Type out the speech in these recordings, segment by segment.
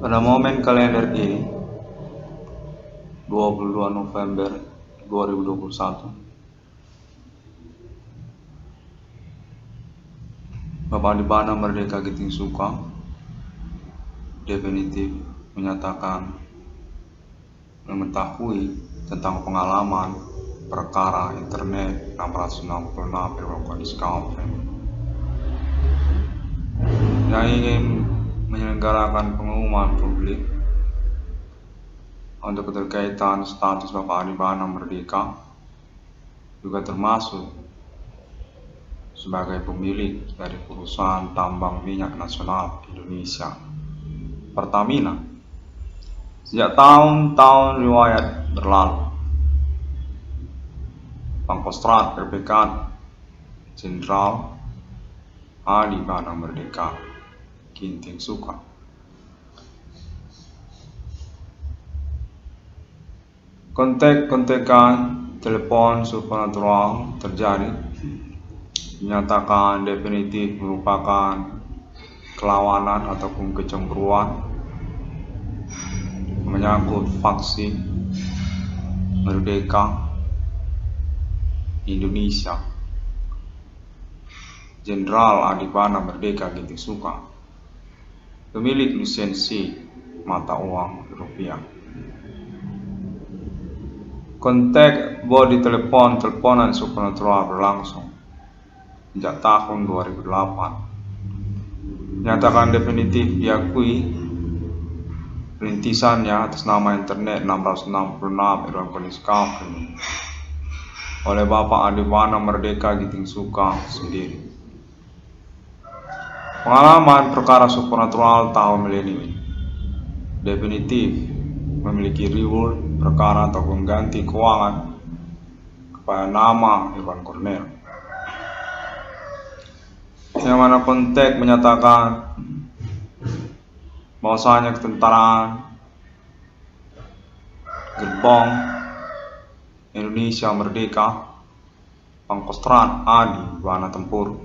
Pada momen kalender ini, 22 November 2021, Bapak Adibana Merdeka Giting Suka definitif menyatakan mengetahui tentang pengalaman perkara internet 666 kondisi yang ingin menyelenggarakan pengumuman publik untuk keterkaitan status Bapak Adibana Merdeka, juga termasuk sebagai pemilik dari perusahaan tambang minyak nasional Indonesia, Pertamina, sejak tahun-tahun riwayat berlalu. Pangkostrat RPK Jenderal Adibana Merdeka Giting Suka. Kontek-kontekan telepon supernatural terjadi, dinyatakan definitif merupakan kelawanan ataupun kecemburuan menyangkut faksi Merdeka Indonesia Jenderal Adibana Merdeka Giting Suka, pemilik lisensi mata uang rupiah. Kontak body teleponan supernatural berlangsung sejak tahun 2008. Nyatakan definitif diakui rintisannya atas nama internet 666 kondisi oleh Bapak Adibana Merdeka Giting Suka sendiri. Pengalaman perkara supernatural tahun milenium definitif memiliki reward perkara atau pengganti keuangan kepada nama Iwan Cornel, yang mana kontek menyatakan bahwasanya ketentaraan gerbong Indonesia Merdeka Pangkostrat Adibana Tempur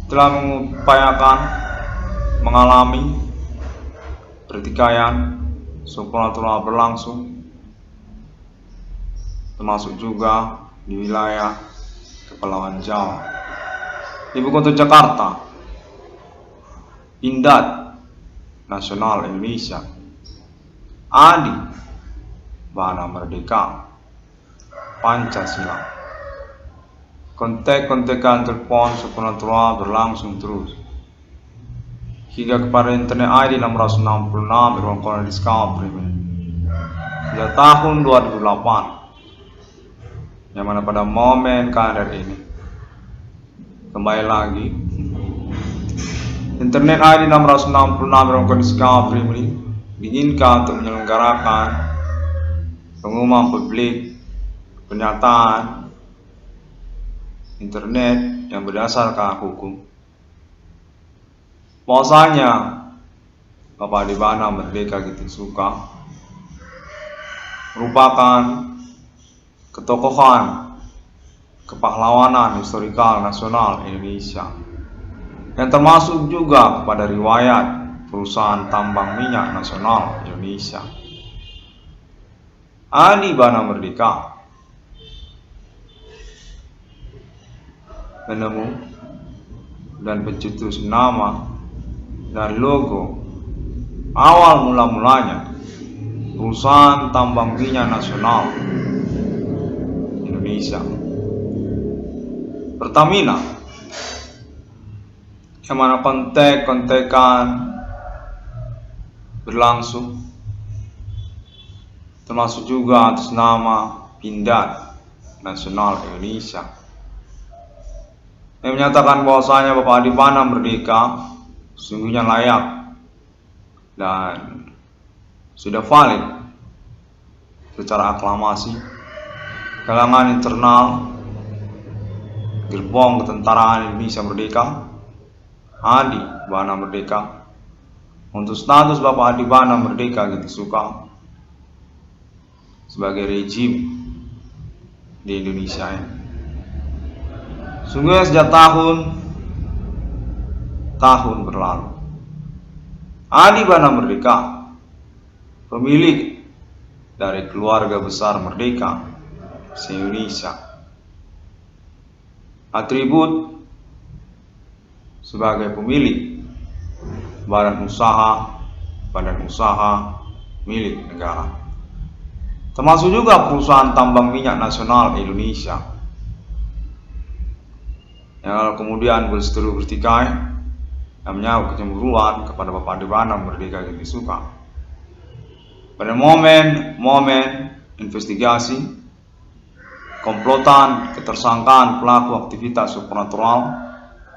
telah mengupayakan mengalami pertikaian supernatural berlangsung, termasuk juga di wilayah Kepulauan Jawa, Ibu Kota Jakarta, Pindad Nasional Indonesia Adibana Merdeka Pancasila. Kontek-kontekan telepon supernatural berlangsung terus hingga kepada internet ID 666 ruang corner discount premium sejak tahun 2008, yang mana pada momen kalender ini kembali lagi internet ID 666 ruang corner discount premium diinginkan untuk menyelenggarakan pengumuman publik pernyataan internet yang berdasarkan hukum bahwasanya Bapak Adibana Merdeka Giting Suka merupakan ketokohan kepahlawanan historikal nasional Indonesia, yang termasuk juga kepada riwayat perusahaan tambang minyak nasional Indonesia. Adibana Merdeka menemu dan pencetus nama dan logo awal mula-mulanya perusahaan tambang minyak nasional Indonesia, Pertamina, yang mana kontek-kontekan berlangsung, termasuk juga atas nama Pindad Nasional Indonesia, yang menyatakan bahwasanya Bapak Adibana Merdeka sungguhnya layak dan sudah valid secara aklamasi kalangan internal gerbong ketentaraan Indonesia Merdeka Adibana Merdeka untuk status Bapak Adibana Merdeka Giting Suka sebagai rejim di Indonesia ini. Sungguh sejak tahun tahun berlalu. Adi Bana Merdeka, pemilik dari keluarga besar merdeka se-Indonesia. Atribut sebagai pemilik badan usaha milik negara, termasuk juga perusahaan tambang minyak nasional Indonesia, yang kemudian berseteru bertikai dan menyangkut kecemburuan kepada Bapak Adi Bana Merdeka Ginting-Soekarno. Pada momen investigasi, komplotan, ketersangkaan pelaku aktivitas supernatural,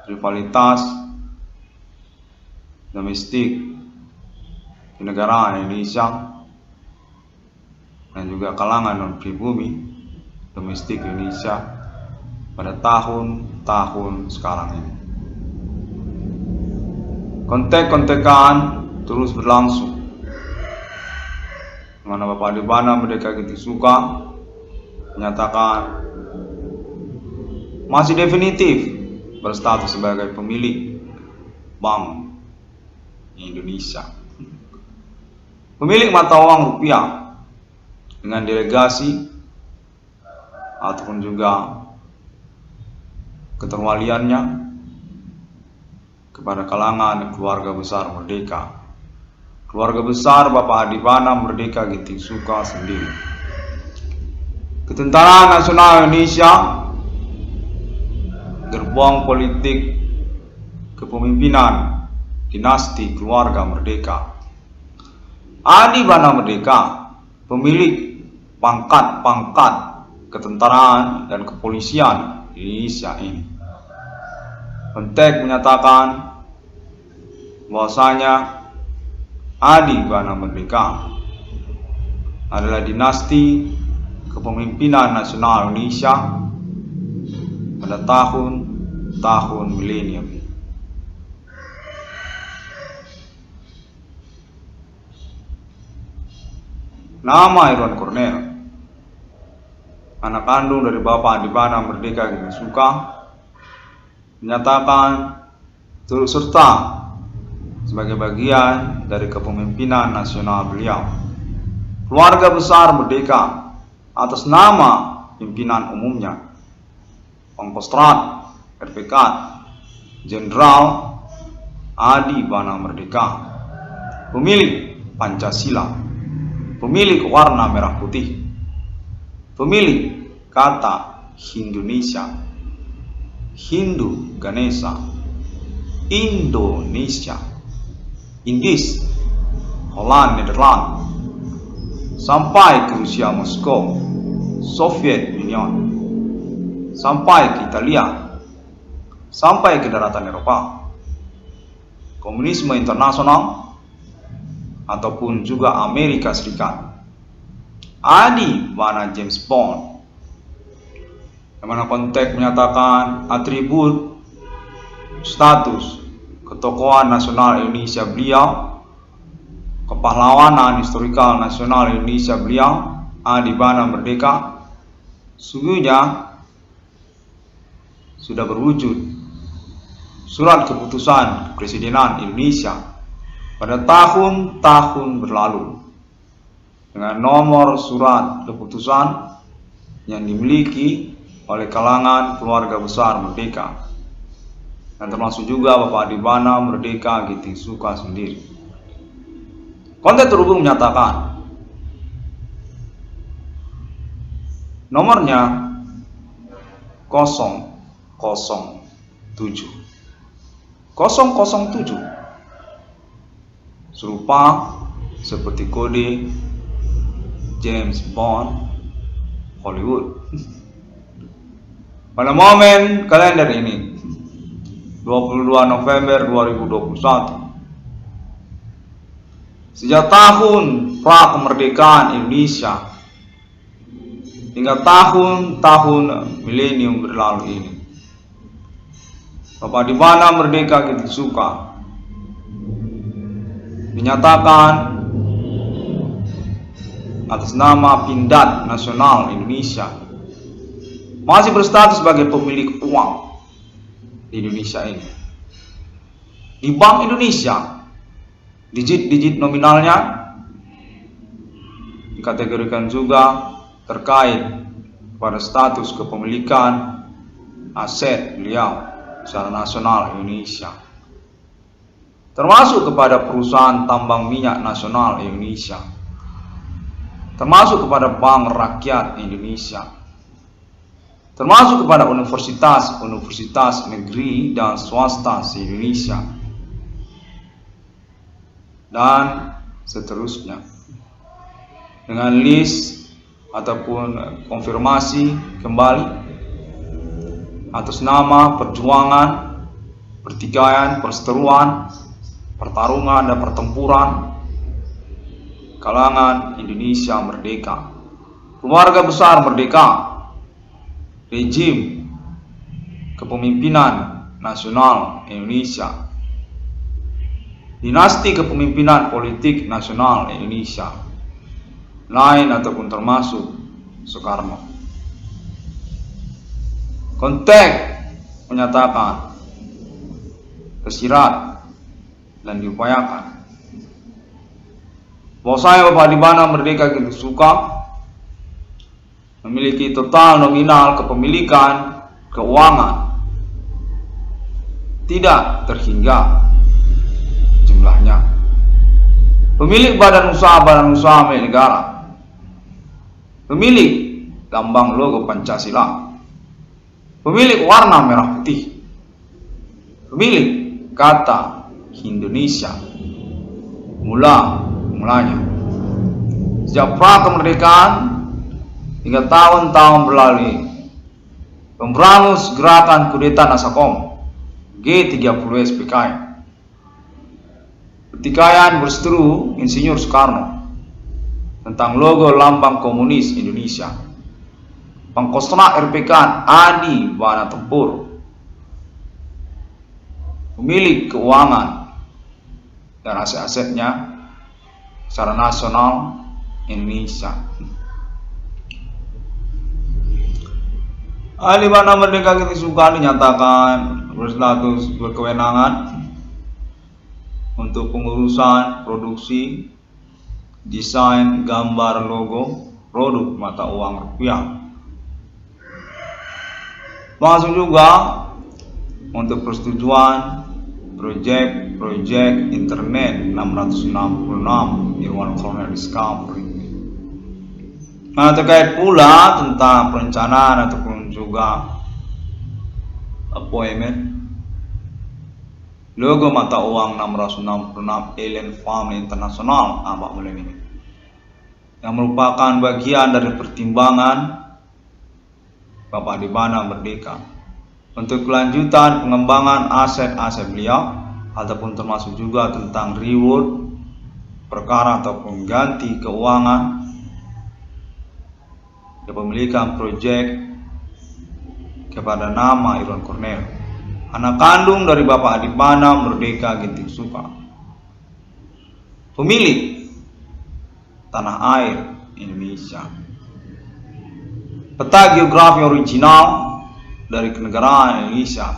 rivalitas domestik di negara Indonesia dan juga kalangan non-pribumi domestik Indonesia pada tahun-tahun sekarang ini. Kontek-kontekan terus berlangsung, mana Bapak Adi Bana Merdeka Ginting-Soekarno menyatakan masih definitif berstatus sebagai pemilik Bank Indonesia, pemilik mata uang rupiah dengan delegasi ataupun juga keterwaliannya kepada kalangan keluarga besar merdeka, keluarga besar Bapak Adi Bana Merdeka Ginting-Soekarno sendiri. Ketentaraan Nasional Indonesia, gerbong politik kepemimpinan dinasti keluarga merdeka. Adi Bana Merdeka, pemilik pangkat-pangkat ketentaraan dan kepolisian Indonesia ini. Kontek menyatakan bahwasanya Adi Bana Merdeka adalah dinasti kepemimpinan nasional Indonesia pada tahun milenium. Nama Irwan Cornel, anak kandung dari Bapak Adi Bana Merdeka Ginting-Soekarno, menyatakan turut serta sebagai bagian dari kepemimpinan nasional beliau, keluarga besar merdeka, atas nama pimpinan umumnya Pangkostrat RPK Jenderal Adi Bana Merdeka, pemilik Pancasila, pemilik warna merah putih, pemilik kata Hindunesia, Hindu Ganesha, Indonesia, Indis, Holland, Nederland, sampai ke Rusia Moskow, Soviet Union, sampai ke Italia, sampai ke daratan Eropa, komunisme internasional, ataupun juga Amerika Serikat. Adi Bana James Bond, yang mana konteks menyatakan atribut status ketokohan nasional Indonesia beliau, kepahlawanan historikal nasional Indonesia beliau, Adi Bana Merdeka, sungguhnya sudah berwujud surat keputusan Kepresidenan Indonesia pada tahun-tahun berlalu dengan nomor surat keputusan yang dimiliki oleh kalangan keluarga besar merdeka, dan termasuk juga Bapak Adi Bana Merdeka Ginting-Soekarno sendiri. Konten terhubung menyatakan nomornya 007 serupa seperti kode James Bond Hollywood. Pada momen kalender ini 22 November 2021, sejak tahun pra kemerdekaan Indonesia hingga tahun-tahun milenium berlalu ini, Bapak Adi Bana Merdeka Ginting-Soekarno dinyatakan atas nama Pindad Nasional Indonesia masih berstatus sebagai pemilik uang di Indonesia ini. di Bank Indonesia, digit-digit nominalnya dikategorikan juga terkait pada status kepemilikan aset beliau secara nasional Indonesia, termasuk kepada perusahaan tambang minyak nasional Indonesia, termasuk kepada Bank Rakyat Indonesia, termasuk kepada universitas negeri dan swasta se-Indonesia, dan seterusnya, dengan list ataupun konfirmasi kembali atas nama perjuangan, pertikaian, perseteruan, pertarungan dan pertempuran kalangan Indonesia merdeka, keluarga besar merdeka, rejim kepemimpinan nasional Indonesia, dinasti kepemimpinan politik nasional Indonesia, lain ataupun termasuk Soekarno. Konteks menyatakan, tersirat dan diupayakan bahwa saya Bapak Adibana Merdeka Ginting Soeka memiliki total nominal kepemilikan keuangan tidak terhingga jumlahnya, pemilik badan usaha milik negara, pemilik lambang logo Pancasila, pemilik warna merah putih, pemilik kata Indonesia mulanya sejak pra kemerdekaan hingga tahun-tahun berlalu, pemberangus gerakan kudeta Nasakom G30 SPKI, pertikaian berseteru Insinyur Soekarno tentang logo lambang komunis Indonesia, Pangkostrat RPK Adi Bana Tempur, pemilik keuangan dan aset-asetnya secara nasional Indonesia. Adibana Merdeka Ginting Soeka dinyatakan berstatus berkewenangan untuk pengurusan produksi, desain, gambar, logo, produk mata uang rupiah, masuk juga untuk persetujuan proyek internet 666 Irwan Corner Discovery. Nah, terkait pula tentang perencanaan ataupun juga appointment logo mata uang 666 Alien Farm International Abak Melini, yang merupakan bagian dari pertimbangan Bapak Adibana Merdeka untuk kelanjutan pengembangan aset-aset beliau, ataupun termasuk juga tentang reward perkara ataupun ganti keuangan kepemilikan proyek kepada nama Irwan Cornel, anak kandung dari Bapak Adibana Merdeka Ginting Soeka, pemilik tanah air Indonesia, peta geografi original dari kenegaraan Indonesia,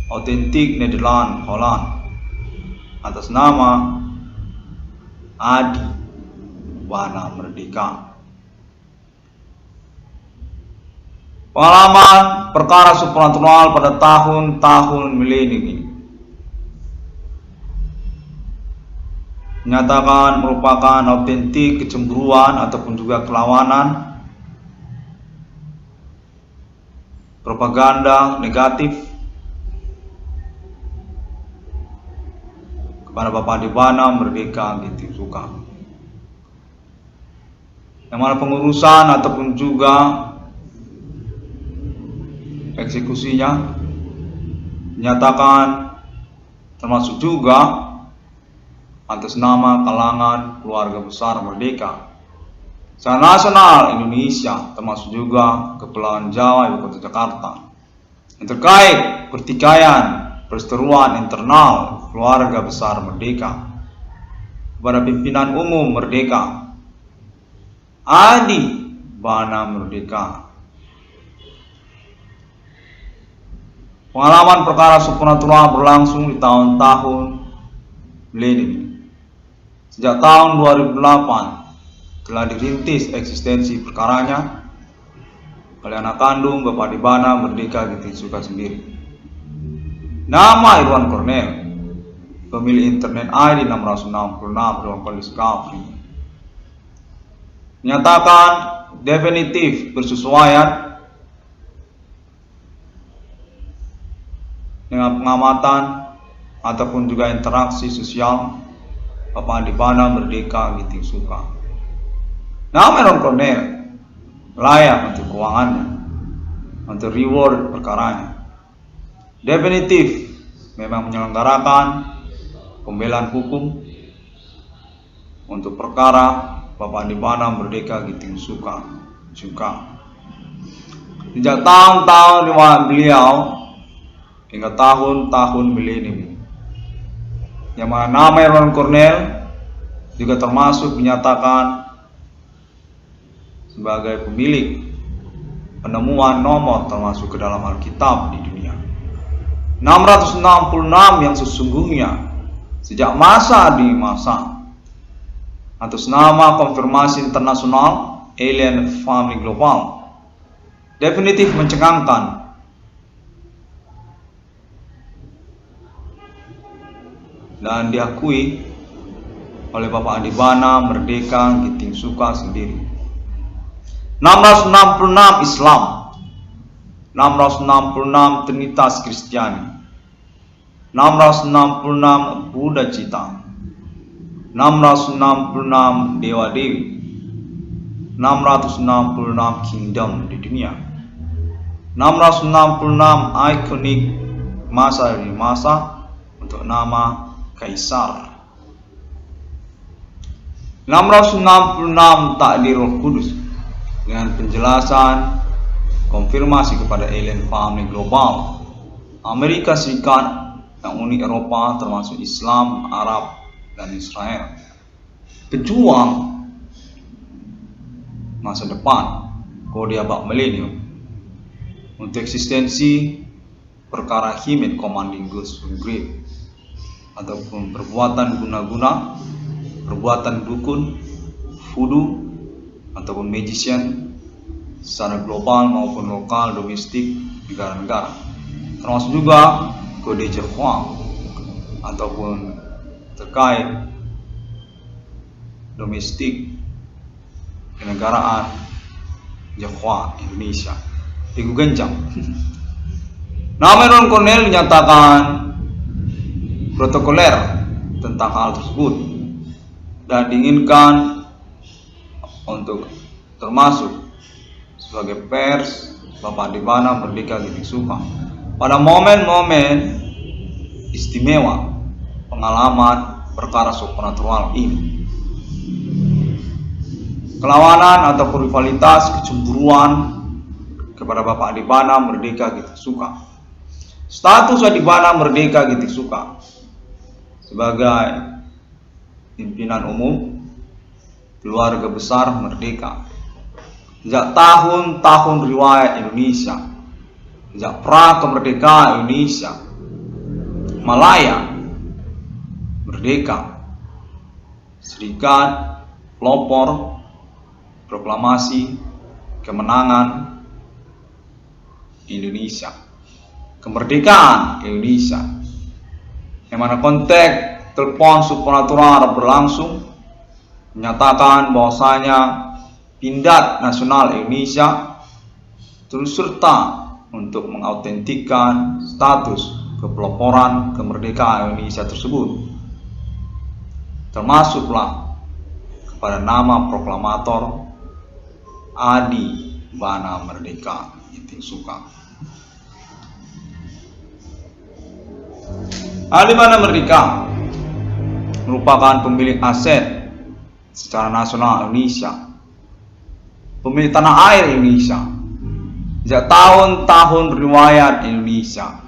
autentik Nederland Holland, atas nama Adi Bana Merdeka. Pengalaman perkara supranatural pada tahun-tahun milenium ini menyatakan merupakan autentik kecemburuan ataupun juga kelawanan, propaganda negatif kepada Bapak Adibana Merdeka Ginting Soeka, yang mana pengurusan ataupun juga eksekusinya dinyatakan termasuk juga atas nama kalangan keluarga besar merdeka secara nasional Indonesia, termasuk juga Kepulauan Jawa, Ibu Kota Jakarta, yang terkait pertikaian perseteruan internal keluarga besar merdeka kepada pimpinan umum merdeka Adi Bana Merdeka, Pengalaman perkara supernatural berlangsung di tahun-tahun milenium ini. Sejak tahun 2008 telah dirintis eksistensi perkaranya oleh anak kandung Bapak Dibana Merdeka Giting Suka sendiri. Nama Irwan Cornel, pemilik internet ID 666 Discovery, menyatakan definitif bersesuaian dengan pengamatan ataupun juga interaksi sosial Bapak Dibana Merdeka Giting Suka. Nama Irwan Cornel layak untuk keuangannya, untuk reward perkaranya. Definitif memang menyelenggarakan pembelaan hukum untuk perkara Bapak Dibana Merdeka Giting Suka juga. Sejak tahun-tahun riwayat beliau hingga tahun-tahun milenium, yang mana nama Irwan Cornel juga termasuk dinyatakan sebagai pemilik penemuan nomor termasuk ke dalam Alkitab di dunia. 666 yang sesungguhnya sejak masa di masa atas nama konfirmasi internasional Alien Family Global definitif mencengangkan dan diakui oleh Bapak Dibana Merdeka Giting Suka sendiri. 666 Islam, 666 Trinitas Kristiani, 666 Buddha Cita, 666 Dewa Dewi, 666 Kingdom di dunia, 666 ikonik masa dari masa untuk nama Kaisar, 666 takdir Roh Kudus dengan penjelasan konfirmasi kepada Alien Family Global, Amerika Serikat, yang unik Eropa termasuk Islam, Arab, dan Israel. Pejuang masa depan kode abad milenium untuk eksistensi perkara Himit Commanding Goods from Grave ataupun perbuatan guna-guna, perbuatan dukun, voodoo ataupun magician secara global maupun lokal, domestik, negara-negara, termasuk juga kode Jehovah ataupun terkait domestik kenegaraan Jehovah Indonesia Igu Genjang. Nama Irwan Cornel menyatakan protokoler tentang hal tersebut dan diinginkan untuk termasuk sebagai pers Bapak Dibana Merdeka Giting Suka pada momen-momen istimewa pengalaman perkara supernatural ini. Kelawanan atau rivalitas, kecemburuan kepada Bapak Dibana Merdeka Giting Suka. Status Dibana Merdeka Giting Suka sebagai pimpinan umum keluarga besar Merdeka sejak tahun-tahun riwayat Indonesia, sejak pra kemerdekaan Indonesia, Malaya merdeka, serikat, pelopor, proklamasi kemenangan Indonesia, kemerdekaan Indonesia, yang mana konteks telepon supernatural berlangsung menyatakan bahwasanya Pindad Nasional Indonesia turut serta untuk mengautentikkan status kepeloporan kemerdekaan Indonesia tersebut, termasuklah kepada nama proklamator Adi Bana Merdeka Giting Suka. Adi Bana Merdeka merupakan pemilik aset secara nasional Indonesia, pemilik tanah air Indonesia sejak tahun-tahun riwayat Indonesia,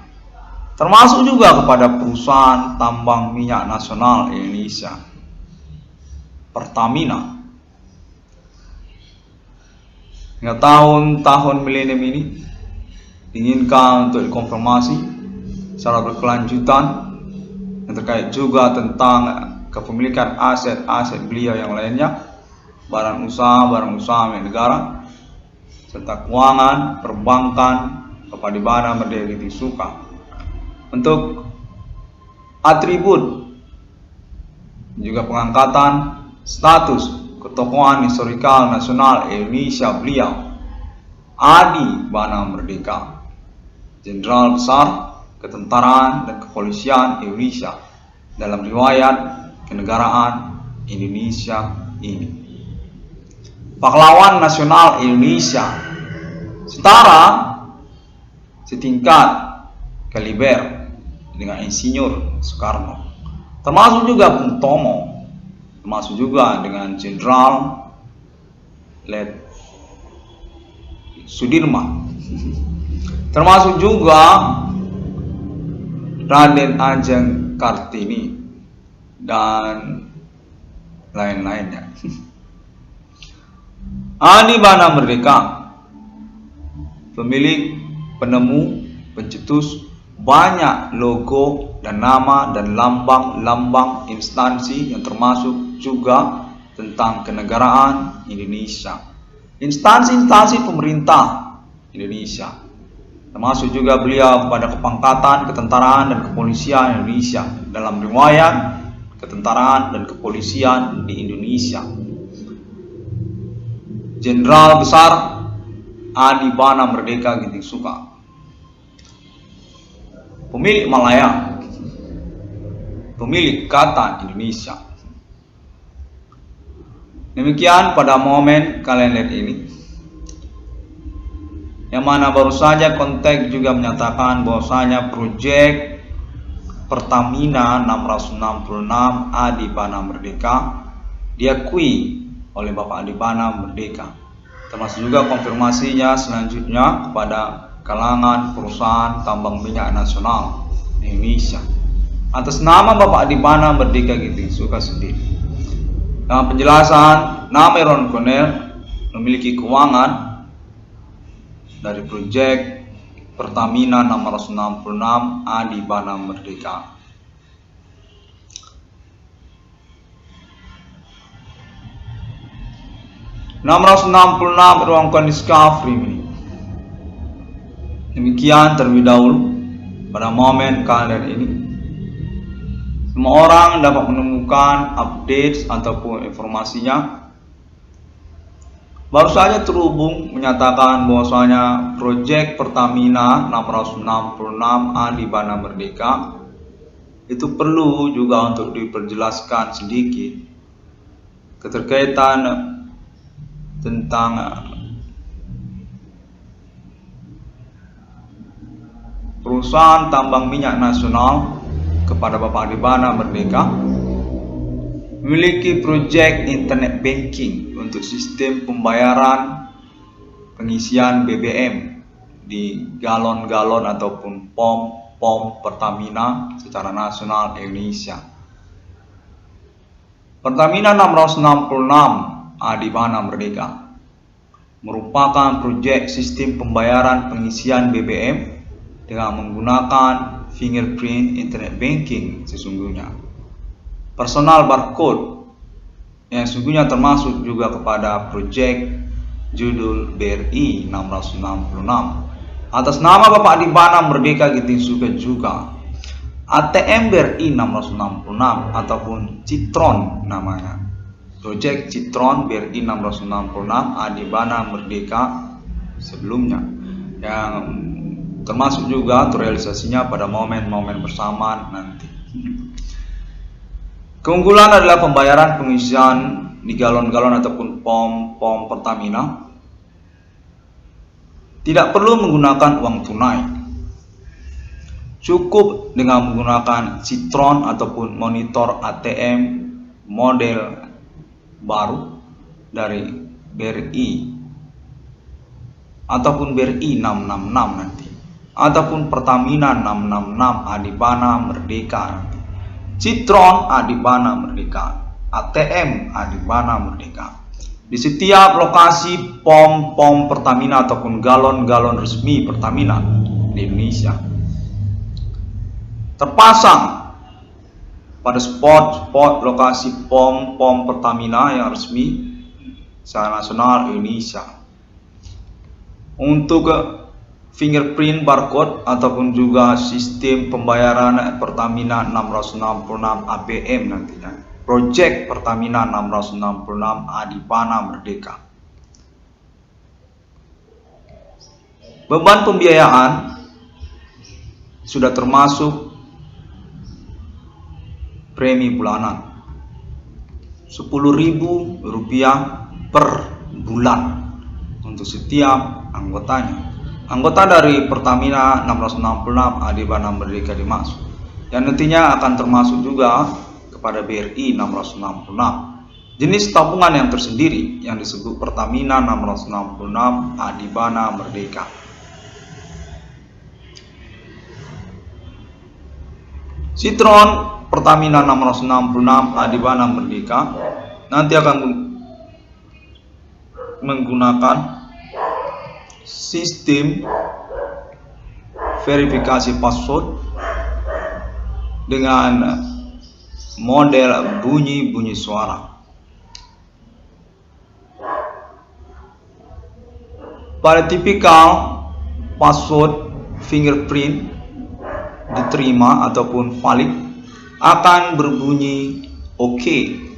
termasuk juga kepada perusahaan tambang minyak nasional Indonesia, Pertamina. Hingga tahun-tahun milenium ini diinginkan untuk dikonfirmasi secara berkelanjutan, yang terkait juga tentang kepemilikan aset-aset beliau yang lainnya, barang usaha milik negara, serta keuangan, perbankan, Kepadibana Merdeka Geting Suka. Untuk atribut juga pengangkatan status ketokohan historikal nasional Indonesia beliau, Adi Bana Merdeka, Jenderal Besar Ketentaraan dan Kepolisian Indonesia dalam riwayat kenegaraan Indonesia ini. Pahlawan nasional Indonesia, setara setingkat kaliber dengan Insinyur Soekarno, termasuk juga Bung Tomo, termasuk juga dengan Jenderal Let Sudirman, termasuk juga Raden Ajeng Kartini dan lain-lainnya. Adi Bana Merdeka, pemilik, penemu, pencetus banyak logo dan nama dan lambang-lambang instansi yang termasuk juga tentang kenegaraan Indonesia, instansi-instansi pemerintah Indonesia, termasuk juga beliau pada kepangkatan ketentaraan dan kepolisian Indonesia dalam riwayat ketentaraan dan kepolisian di Indonesia. Jenderal Besar Adi Bana Merdeka Geting Suka, pemilik Malaya, pemilik kata Indonesia. Demikian pada momen kalender ini, yang mana baru saja konteks juga menyatakan bahwasanya proyek Pertamina 666 Adi Bana Merdeka diakui oleh Bapak Adi Bana Merdeka, termasuk juga konfirmasinya selanjutnya kepada kalangan perusahaan tambang minyak nasional Indonesia atas nama Bapak Adi Bana Merdeka Geting Suka sendiri. Dengan penjelasan nama Iron Cornell memiliki keuangan dari proyek Pertamina 666 Adi Bana Merdeka. ruang discovery ini. Demikian terlebih dahulu pada momen kalender ini. Semua orang dapat menemukan update ataupun informasinya. Baru saja terhubung menyatakan bahwasanya proyek Pertamina 666 Adi Bana Merdeka itu perlu juga untuk diperjelaskan sedikit keterkaitan tentang perusahaan tambang minyak nasional kepada Bapak Adi Bana Merdeka memiliki proyek internet banking untuk sistem pembayaran pengisian BBM di galon-galon ataupun pom Pertamina secara nasional Indonesia. Pertamina 666 Adi Bana Merdeka merupakan proyek sistem pembayaran pengisian BBM dengan menggunakan fingerprint internet banking sesungguhnya. Personal barcode yang sesungguhnya termasuk juga kepada proyek judul BRI 666 atas nama Bapak Adi Bana Merdeka Geting Suka juga. ATM BRI 666 ataupun Citron namanya. Proyek Citron BRI 666 Adi Bana Merdeka sebelumnya, yang termasuk juga terrealisasinya pada momen-momen bersamaan nanti. Keunggulan adalah pembayaran pengisian di galon-galon ataupun pom Pertamina tidak perlu menggunakan uang tunai. Cukup dengan menggunakan Citron ataupun monitor ATM model baru dari BRI ataupun BRI 666 nanti, ataupun Pertamina 666 Adi Bana Merdeka nanti, Citron Adi Bana Merdeka, ATM Adi Bana Merdeka di setiap lokasi pom Pertamina ataupun galon-galon resmi Pertamina di Indonesia. terpasang pada spot lokasi pom Pertamina yang resmi secara nasional Indonesia. Untuk fingerprint barcode ataupun juga sistem pembayaran Pertamina 666 APM nantinya. Project Pertamina 666 Adibana Merdeka. Beban pembiayaan sudah termasuk premi bulanan Rp10.000 per bulan untuk setiap anggotanya. Anggota dari Pertamina 666 Adibana Merdeka dimaksud, yang nantinya akan termasuk juga kepada BRI 666. Jenis tabungan yang tersendiri yang disebut Pertamina 666 Adibana Merdeka. Citron Pertamina 666 Adibana Merdeka nanti akan menggunakan sistem verifikasi password dengan model bunyi suara. Pada tipikal password fingerprint diterima ataupun valid akan berbunyi oke,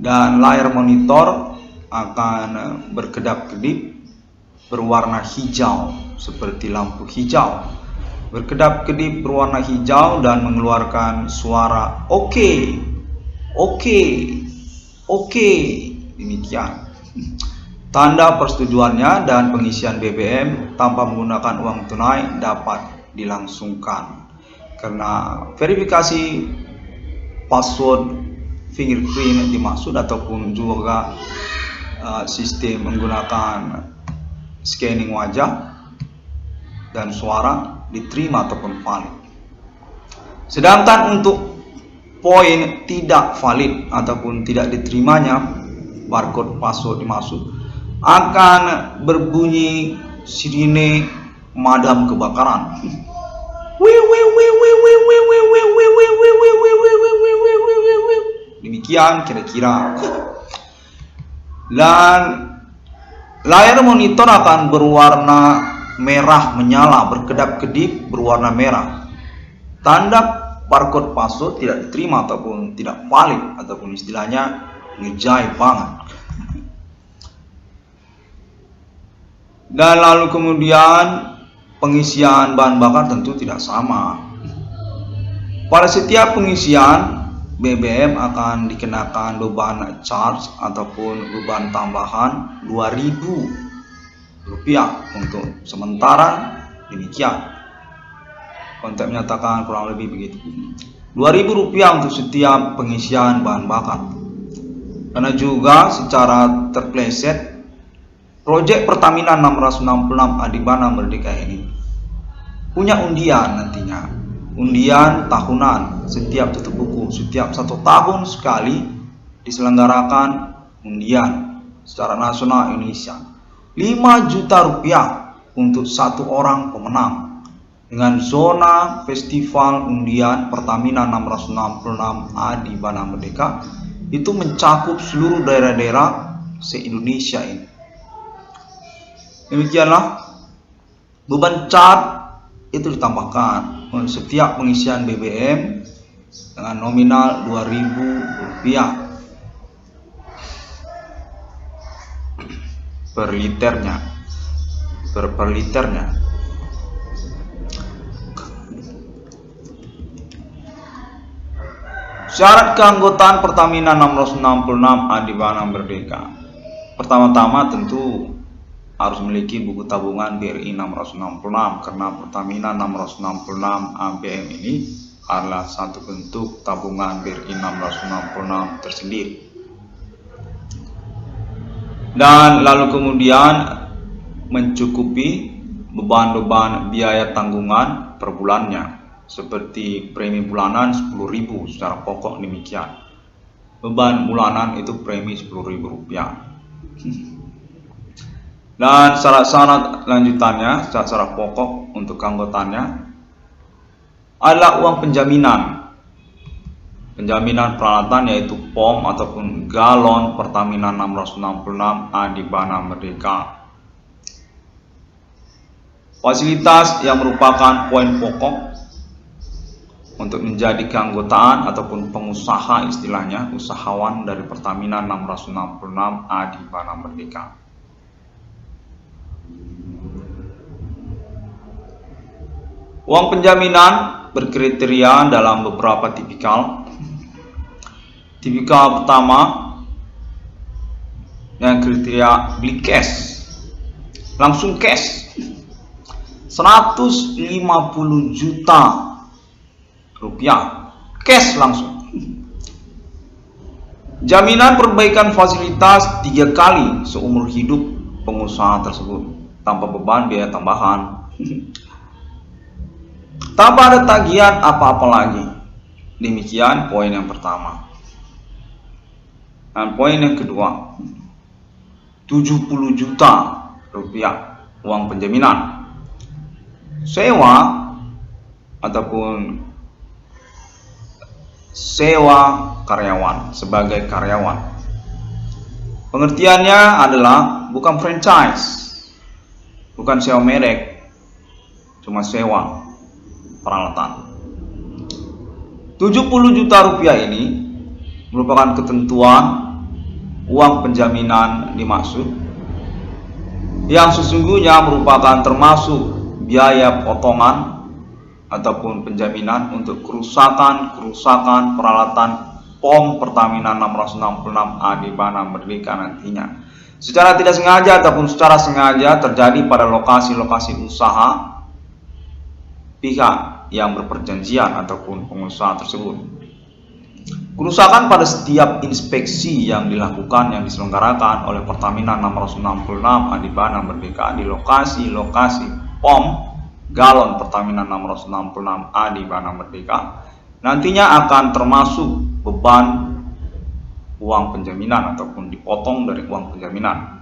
dan layar monitor akan berkedap-kedip berwarna hijau seperti lampu hijau, berkedap-kedip berwarna hijau dan mengeluarkan suara oke, demikian. Tanda persetujuannya dan pengisian BBM tanpa menggunakan uang tunai dapat dilangsungkan. Karena verifikasi password fingerprint dimaksud ataupun juga sistem menggunakan scanning wajah dan suara diterima ataupun valid. Sedangkan untuk poin tidak valid ataupun tidak diterimanya barcode password dimaksud akan berbunyi sirine madam kebakaran. Demikian kira-kira. Dan layar monitor akan berwarna merah menyala, berkedap-kedip berwarna merah. Tanda barcode password tidak diterima ataupun tidak valid ataupun istilahnya ngejai banget. Dan lalu kemudian pengisian bahan bakar tentu tidak sama. Pada setiap pengisian BBM akan dikenakan beban charge ataupun beban tambahan Rp2.000 untuk sementara demikian. Konten menyatakan kurang lebih begitu. Rp2.000 untuk setiap pengisian bahan bakar. Karena juga secara terpleset Proyek Pertamina 666 Adibana Merdeka ini punya undian nantinya, undian tahunan setiap tutup buku, setiap 1 tahun sekali diselenggarakan undian secara nasional Indonesia. Rp5 juta untuk 1 orang pemenang dengan zona festival undian Pertamina 666 Adibana Merdeka itu mencakup seluruh daerah-daerah se-Indonesia ini. Demikianlah beban charge itu ditambahkan setiap pengisian BBM dengan nominal Rp2.000 per liternya. Syarat keanggotaan Pertamina 666 Adibana Merdeka. Pertama-tama tentu harus memiliki buku tabungan BRI 666 karena Pertamina 666 APM ini adalah satu bentuk tabungan BRI 666 tersendiri. Dan lalu kemudian mencukupi beban-beban biaya tanggungan per bulannya seperti premi bulanan Rp10.000 secara pokok demikian. Beban bulanan itu premi Rp10.000. Dan syarat-syarat lanjutannya, syarat-syarat pokok untuk keanggotaannya adalah uang penjaminan. Penjaminan peralatan yaitu POM ataupun galon Pertamina 666 Adibana Merdeka. Fasilitas yang merupakan poin pokok untuk menjadi keanggotaan ataupun pengusaha, istilahnya usahawan dari Pertamina 666 Adibana Merdeka. Uang penjaminan berkriteria dalam beberapa tipikal. Tipikal pertama yang kriteria beli cash, langsung cash 150 juta rupiah, cash langsung. Jaminan perbaikan fasilitas 3 kali seumur hidup pengusaha tersebut tanpa beban biaya tambahan. Tanpa ada tagihan apa-apa lagi. Demikian poin yang pertama. Dan poin yang kedua, 70 juta rupiah uang penjaminan. Sewa ataupun sewa karyawan sebagai karyawan. Pengertiannya adalah bukan franchise, bukan sewa merek, cuma sewa peralatan. 70 juta rupiah ini merupakan ketentuan uang penjaminan dimaksud yang sesungguhnya merupakan termasuk biaya potongan ataupun penjaminan untuk kerusakan peralatan POM Pertamina 666 Adibana Merdeka nantinya secara tidak sengaja ataupun secara sengaja terjadi pada lokasi-lokasi usaha pihak yang berperjanjian ataupun pengusaha tersebut. Kerusakan pada setiap inspeksi yang dilakukan yang diselenggarakan oleh Pertamina 666 Adibana Merdeka di lokasi-lokasi POM galon Pertamina 666 Adibana Merdeka nantinya akan termasuk beban uang penjaminan ataupun dipotong dari uang penjaminan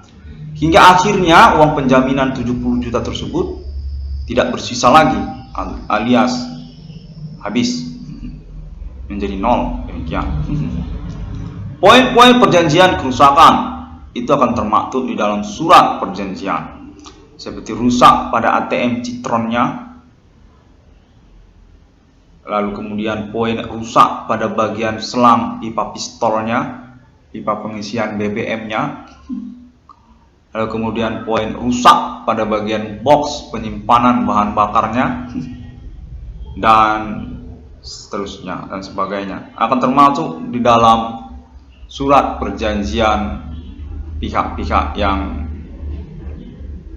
hingga akhirnya uang penjaminan 70 juta tersebut tidak bersisa lagi alias habis menjadi nol. Demikian. Poin-poin perjanjian kerusakan itu akan termaktub di dalam surat perjanjian, seperti rusak pada ATM citronnya, lalu kemudian poin rusak pada bagian selang pipa pistolnya, pipa pengisian BBM-nya, lalu kemudian poin rusak pada bagian box penyimpanan bahan bakarnya, dan seterusnya dan sebagainya akan termasuk di dalam surat perjanjian pihak-pihak yang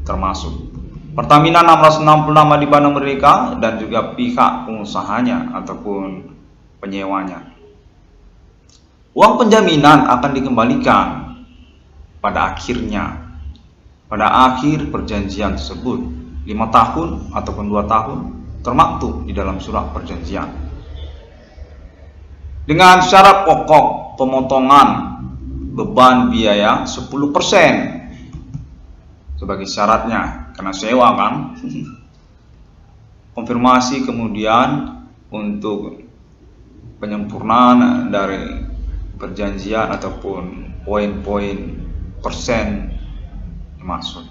termasuk Pertamina 666 Adibana Merdeka dan juga pihak pengusahanya ataupun penyewanya. Uang penjaminan akan dikembalikan pada akhirnya, pada akhir perjanjian tersebut 5 tahun ataupun 2 tahun termaktub di dalam surat perjanjian. Dengan syarat pokok pemotongan beban biaya 10% sebagai syaratnya, karena sewa kan. Konfirmasi kemudian untuk penyempurnaan dari perjanjian ataupun poin-poin persen dimaksud.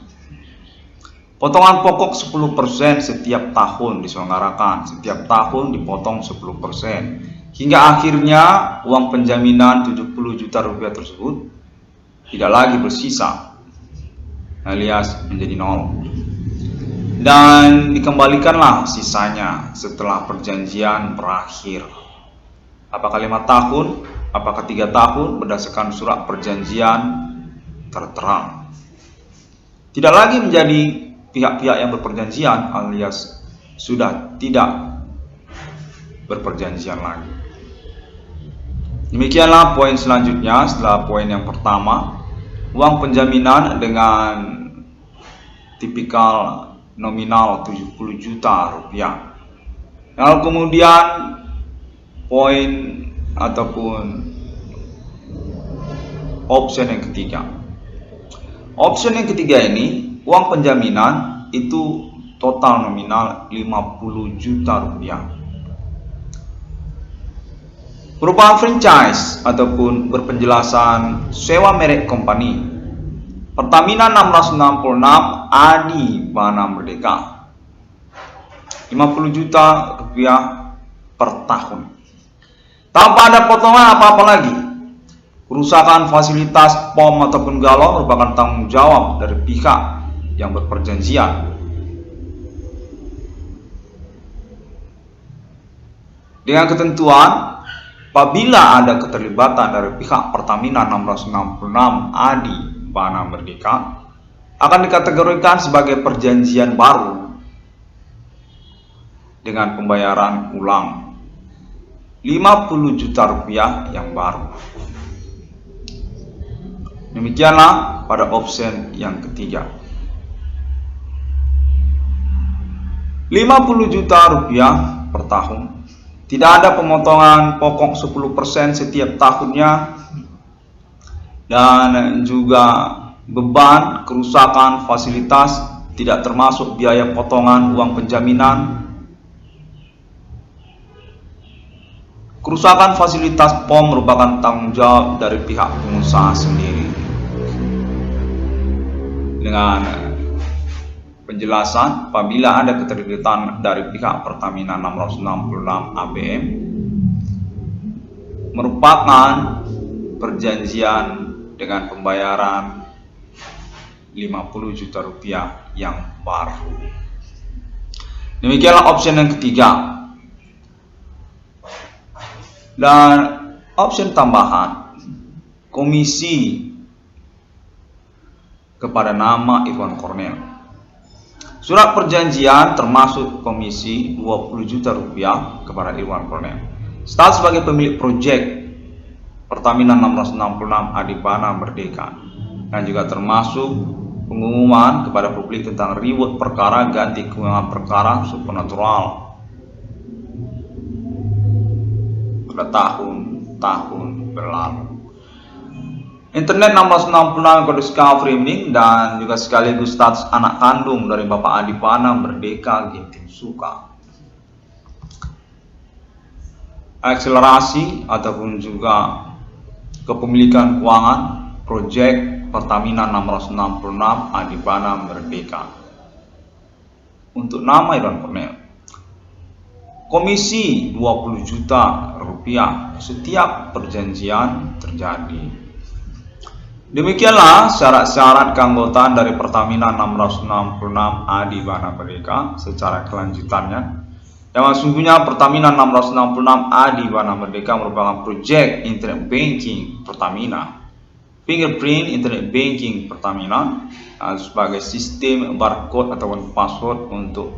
Potongan pokok 10% setiap tahun diselenggarakan, setiap tahun dipotong 10%. Hingga akhirnya uang penjaminan 70 juta rupiah tersebut tidak lagi bersisa alias menjadi nol. Dan dikembalikanlah sisanya setelah perjanjian berakhir. Apakah 5 tahun, apakah 3 tahun berdasarkan surat perjanjian tertera. Tidak lagi menjadi pihak-pihak yang berperjanjian alias sudah tidak berperjanjian lagi. Demikianlah poin selanjutnya setelah poin yang pertama, uang penjaminan dengan tipikal nominal 70 juta rupiah. Lalu kemudian poin ataupun option yang ketiga. Option yang ketiga ini uang penjaminan itu total nominal 50 juta rupiah. Merupakan franchise ataupun berpenjelasan sewa merek company. Pertamina 666 Adi Bana Merdeka, 50 juta rupiah per tahun. Tanpa ada potongan apa-apa lagi. Kerusakan fasilitas POM ataupun galon merupakan tanggung jawab dari pihak yang berperjanjian. Dengan ketentuan, apabila ada keterlibatan dari pihak Pertamina 666 Adi Bana Merdeka, akan dikategorikan sebagai perjanjian baru dengan pembayaran ulang 50 juta rupiah yang baru. Demikianlah pada option yang ketiga. 50 juta rupiah per tahun. Tidak ada pemotongan pokok 10% setiap tahunnya, dan juga beban kerusakan fasilitas tidak termasuk biaya potongan uang penjaminan. Kerusakan fasilitas POM merupakan tanggung jawab dari pihak pengusaha sendiri. Dengan penjelasan, apabila ada keterlibatan dari pihak Pertamina 666 ABM, merupakan perjanjian dengan pembayaran 50 juta rupiah yang baru. Demikianlah option yang ketiga. Dan option tambahan, komisi kepada nama Irwan Cornel. Surat perjanjian termasuk komisi 20 juta rupiah kepada Irwan Cornel. Status sebagai pemilik proyek Pertamina 666 Adi Bana Merdeka, dan juga termasuk pengumuman kepada publik tentang reward perkara ganti kewenangan perkara supernatural pada tahun-tahun berlalu. Internet 666 kode discovery ini dan juga sekaligus status anak kandung dari Bapak Adi Bana Merdeka Ginting Suka. Akselerasi ataupun juga kepemilikan keuangan proyek Pertamina 666 Adi Bana Merdeka. Untuk nama Irwan Cornel, komisi 20 juta rupiah setiap perjanjian terjadi. Demikianlah syarat-syarat keanggotaan dari Pertamina 666 Adi Bana Merdeka secara kelanjutannya. Yang sesungguhnya Pertamina 666 Adi Bana Merdeka merupakan proyek internet banking Pertamina, fingerprint internet banking Pertamina sebagai sistem barcode ataupun password untuk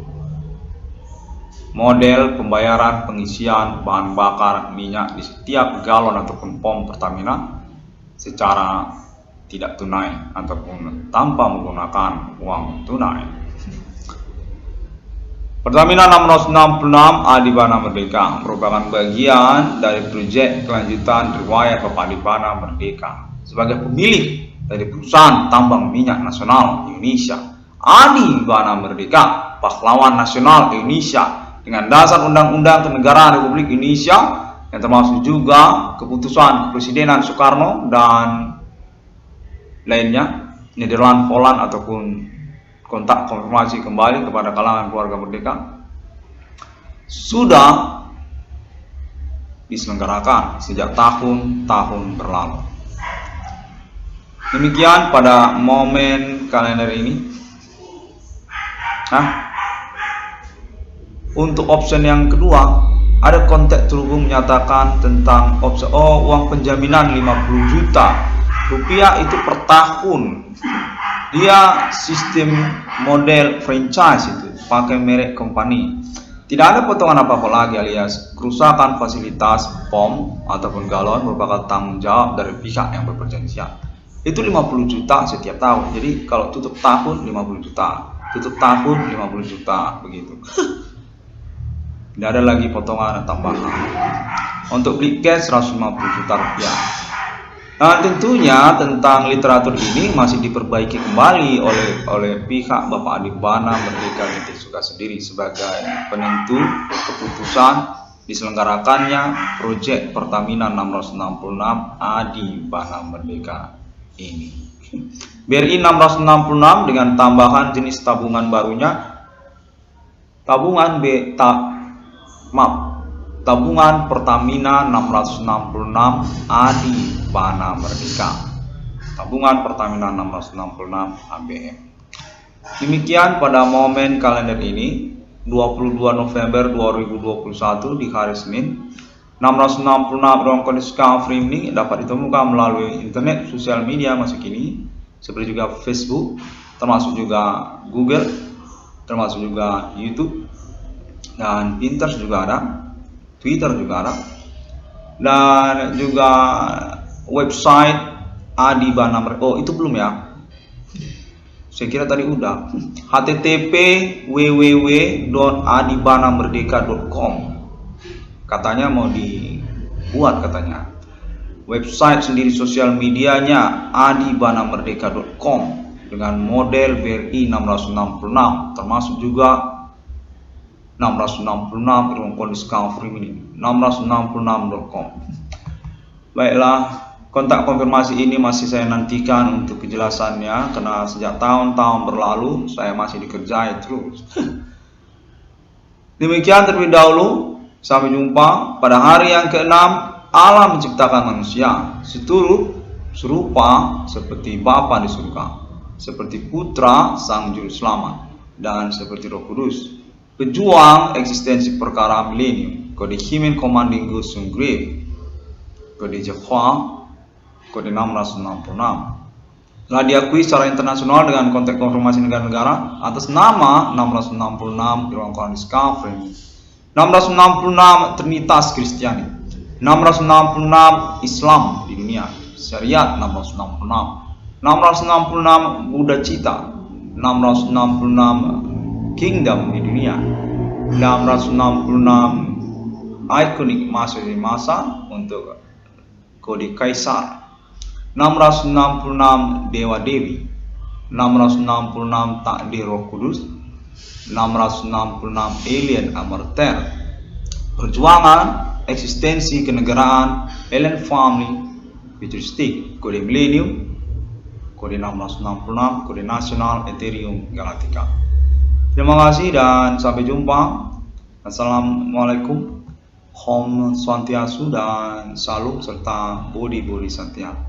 model pembayaran pengisian bahan bakar minyak di setiap galon ataupun pom Pertamina secara tidak tunai ataupun tanpa menggunakan uang tunai. Pertamina 666 Adi Bana Merdeka merupakan bagian dari proyek kelanjutan riwayat Bapak Adi Bana Merdeka sebagai pemilik dari perusahaan tambang minyak nasional Indonesia. Adi Bana Merdeka, pahlawan nasional Indonesia dengan dasar Undang-Undang Kenegaraan Republik Indonesia yang termasuk juga keputusan Presidenan Soekarno dan lainnya, Nederland, Holland ataupun kontak konfirmasi kembali kepada kalangan keluarga merdeka sudah diselenggarakan sejak tahun-tahun berlalu. Demikian pada momen kalender ini. Untuk option yang kedua, ada konteks terhubung menyatakan tentang opsi uang penjaminan 50 juta rupiah itu per tahun. Dia sistem model franchise, itu pakai merek company. Tidak ada potongan apa-apa lagi, alias kerusakan fasilitas POM ataupun galon merupakan tanggung jawab dari pihak yang berperjanjian. Itu 50 juta setiap tahun. Jadi kalau tutup tahun 50 juta, tutup tahun 50 juta, begitu. Tidak ada lagi potongan tambahan. Untuk beli cash 150 juta rupiah. Nah, tentunya tentang literatur ini masih diperbaiki kembali oleh pihak Bapak Adibana Merdeka Binti Suka sendiri sebagai penentu keputusan diselenggarakannya proyek Pertamina 666 Adibana Merdeka ini. BRI 666 dengan tambahan jenis tabungan barunya tabungan Tabungan Pertamina 666 Adibana Merdeka. Tabungan Pertamina 666 ABM. Demikian pada momen kalender ini 22 November 2021 di hari Senin. 666 ruang kondisi free ini dapat ditemukan melalui internet, sosial media masa kini seperti juga Facebook, termasuk juga Google, termasuk juga YouTube dan Pinterest juga ada. Twitter juga ada, dan juga website Adibana Merdeka. Oh, itu belum ya? Saya kira tadi udah. http www.adibanamerdeka.com. Katanya mau dibuat katanya. Website sendiri sosial medianya adibanamerdeka.com dengan model BRI 666, termasuk juga 666 ruang kondisi free ini 666.com. Baiklah, kontak konfirmasi ini masih saya nantikan untuk kejelasannya karena sejak tahun-tahun berlalu saya masih dikerjai terus. Demikian terlebih dahulu, sampai jumpa pada hari yang ke-6. Allah menciptakan manusia seturut serupa seperti Bapa di surga, seperti Putra Sang Juru Selamat, dan seperti Roh Kudus, pejuang eksistensi perkara milenium, kode Himen Commanding Gusung Grave, kode Java, kode 666. Telah diakui secara internasional dengan konteks konfirmasi negara-negara atas nama 666 di ruang kondisi frame, 666 Trinitas Kristiani, 666 Islam di dunia, Syariat 666, 666 Buddha Cita, 666 Kingdom di dunia, 666 ikonik masa untuk kode Kaisar, 666 Dewa Dewi, 666 Takdir Roh Kudus, 666 Alien Amarter, perjuangan eksistensi kenegaraan Alien Family Futuristik, kode Millennium, kode 666, kode Nasional Ethereum Galactica. Terima kasih dan sampai jumpa. Assalamualaikum, Om Swastiastu dan Salam serta Bodhi Bodhi Santiago.